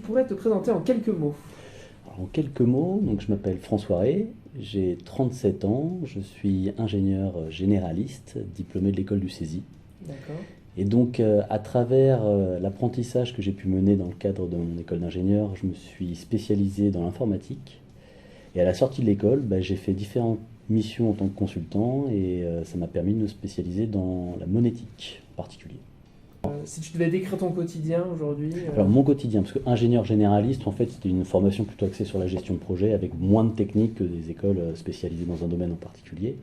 pourrais te présenter en quelques mots? Alors, en quelques mots, donc je m'appelle François Rey, j'ai 37 ans, je suis ingénieur généraliste, diplômé de l'école du CESI. D'accord. Et donc, à travers l'apprentissage que j'ai pu mener dans le cadre de mon école d'ingénieur, je me suis spécialisé dans l'informatique. Et à la sortie de l'école, j'ai fait différentes missions en tant que consultant et ça m'a permis de me spécialiser dans la monétique en particulier. Si tu devais décrire ton quotidien aujourd'hui, Alors mon quotidien, parce que ingénieur généraliste, en fait, c'était une formation plutôt axée sur la gestion de projet, avec moins de technique que des écoles spécialisées dans un domaine en particulier.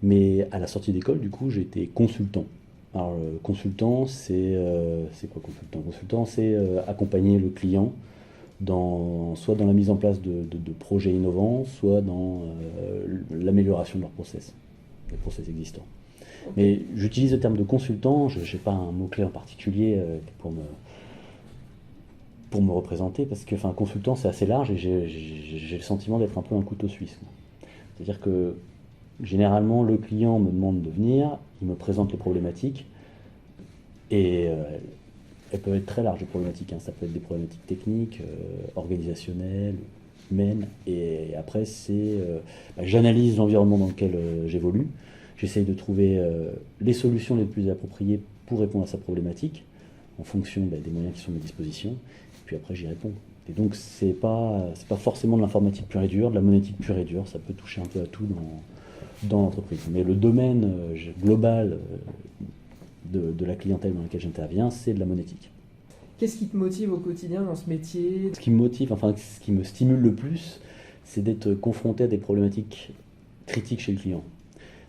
Mais à la sortie d'école, du coup, j'ai été consultant. Alors, consultant, c'est quoi consultant? Consultant, c'est accompagner le client soit dans la mise en place de projets innovants, soit dans l'amélioration de leurs process, des process existants. ok. Mais j'utilise le terme de consultant, je n'ai pas un mot-clé en particulier pour me représenter, parce que consultant c'est assez large et j'ai le sentiment d'être un peu un couteau suisse. C'est-à-dire que généralement le client me demande de venir, il me présente les problématiques et elles peuvent être très larges les problématiques, hein. Ça peut être des problématiques techniques, organisationnelles, humaines, et après j'analyse l'environnement dans lequel j'évolue. J'essaye de trouver les solutions les plus appropriées pour répondre à sa problématique, en fonction des moyens qui sont à ma disposition, et puis après j'y réponds. Et donc c'est pas forcément de l'informatique pure et dure, de la monétique pure et dure, ça peut toucher un peu à tout dans l'entreprise. Mais le domaine global de la clientèle dans laquelle j'interviens, c'est de la monétique. Qu'est-ce qui te motive au quotidien dans ce métier? Ce qui me motive, enfin ce qui me stimule le plus, c'est d'être confronté à des problématiques critiques chez le client.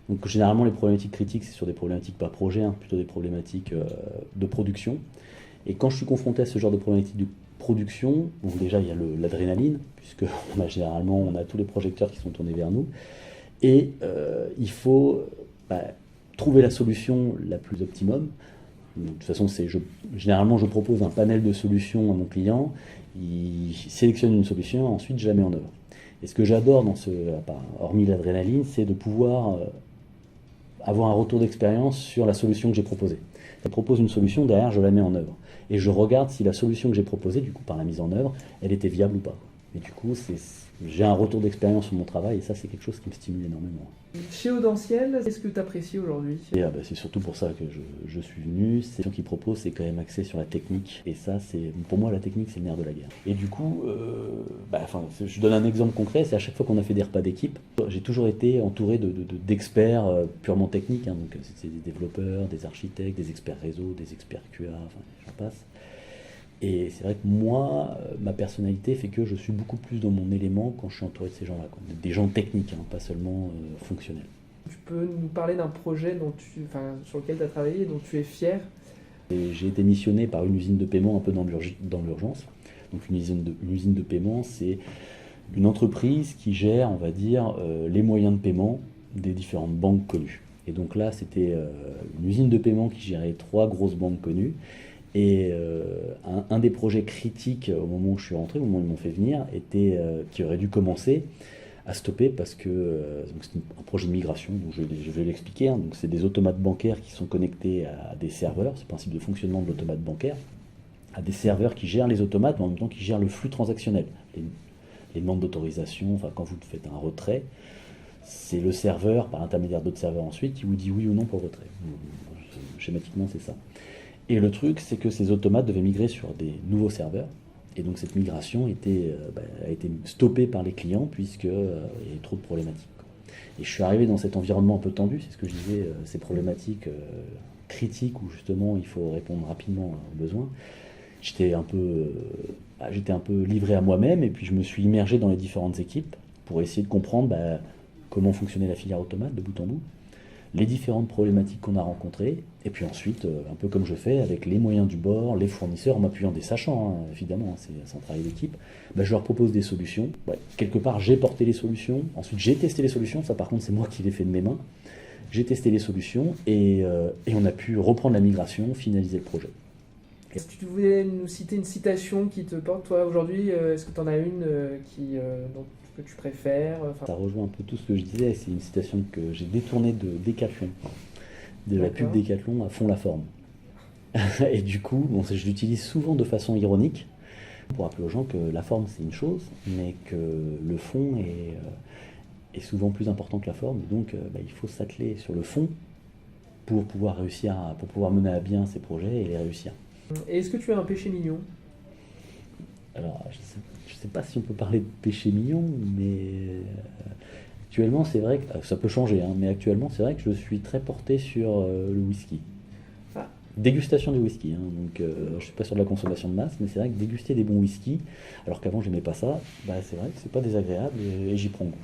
Donc généralement les problématiques critiques c'est sur des problématiques pas projet, hein, plutôt des problématiques de production. Et quand je suis confronté à ce genre de problématiques de production, bon déjà il y a l'adrénaline, puisque on a tous les projecteurs qui sont tournés vers nous, et il faut trouver la solution la plus optimum. Donc, de toute façon, généralement je propose un panel de solutions à mon client, il sélectionne une solution, ensuite je la mets en œuvre. Et ce que j'adore hormis l'adrénaline, c'est de pouvoir avoir un retour d'expérience sur la solution que j'ai proposée. Je propose une solution, derrière je la mets en œuvre. Et je regarde si la solution que j'ai proposée, du coup par la mise en œuvre, elle était viable ou pas. Et du coup, j'ai un retour d'expérience sur mon travail et ça c'est quelque chose qui me stimule énormément. Chez Audentiel, qu'est-ce que tu apprécies aujourd'hui? Et c'est surtout pour ça que je suis venu. C'est ce qu'ils proposent, c'est quand même axé sur la technique. Et ça, pour moi, la technique, c'est le nerf de la guerre. Et du coup, je donne un exemple concret. C'est à chaque fois qu'on a fait des repas d'équipe, j'ai toujours été entouré d'experts purement techniques. Hein. Donc, c'est des développeurs, des architectes, des experts réseau, des experts QA, enfin, j'en passe. Et c'est vrai que moi, ma personnalité fait que je suis beaucoup plus dans mon élément quand je suis entouré de ces gens-là. Des gens techniques, hein, pas seulement fonctionnels. Tu peux nous parler d'un projet sur lequel tu as travaillé et dont tu es fier? Et j'ai été missionné par une usine de paiement un peu dans l'urgence. Donc une usine de paiement, c'est une entreprise qui gère, on va dire, les moyens de paiement des différentes banques connues. Et donc là, c'était une usine de paiement qui gérait 3 grosses banques connues. Et un des projets critiques au moment où je suis rentré, au moment où ils m'ont fait venir, qui aurait dû commencer à stopper parce que c'est un projet de migration, donc je vais l'expliquer. Hein. Donc c'est des automates bancaires qui sont connectés à des serveurs, c'est le principe de fonctionnement de l'automate bancaire, à des serveurs qui gèrent les automates, mais en même temps qui gèrent le flux transactionnel, les demandes d'autorisation, enfin quand vous faites un retrait, c'est le serveur, par l'intermédiaire d'autres serveurs ensuite, qui vous dit oui ou non pour le retrait. Schématiquement, c'est ça. Et le truc, c'est que ces automates devaient migrer sur des nouveaux serveurs. Et donc cette migration a été stoppée par les clients puisqu'il y avait trop de problématiques. Et je suis arrivé dans cet environnement un peu tendu, c'est ce que je disais, ces problématiques critiques où justement il faut répondre rapidement aux besoins. J'étais un peu livré à moi-même et puis je me suis immergé dans les différentes équipes pour essayer de comprendre comment fonctionnait la filière automate de bout en bout, les différentes problématiques qu'on a rencontrées, et puis ensuite, un peu comme je fais, avec les moyens du bord, les fournisseurs, en m'appuyant des sachants, hein, évidemment, c'est un travail d'équipe, je leur propose des solutions. Quelque part, j'ai porté les solutions, ensuite j'ai testé les solutions, ça par contre c'est moi qui l'ai fait de mes mains. J'ai testé les solutions et on a pu reprendre la migration, finaliser le projet. Est-ce que tu voulais nous citer une citation qui te porte, toi, aujourd'hui? Est-ce que tu en as une que tu préfères? Ça rejoint un peu tout ce que je disais, c'est une citation que j'ai détournée de Decathlon, de la pub Decathlon à fond la forme. Et du coup, je l'utilise souvent de façon ironique, Pour rappeler aux gens que la forme c'est une chose, mais que le fond est souvent plus important que la forme. Donc il faut s'atteler sur le fond pour pouvoir réussir, pour pouvoir mener à bien ces projets et les réussir. Et est-ce que tu as un péché mignon? Alors, je sais pas si on peut parler de péché mignon, mais actuellement, c'est vrai que ça peut changer, hein, mais actuellement, c'est vrai que je suis très porté sur le whisky. Ah. Dégustation du whisky, hein, donc je suis pas sur de la consommation de masse, mais c'est vrai que déguster des bons whisky, alors qu'avant j'aimais pas ça, c'est vrai que c'est pas désagréable et j'y prends goût.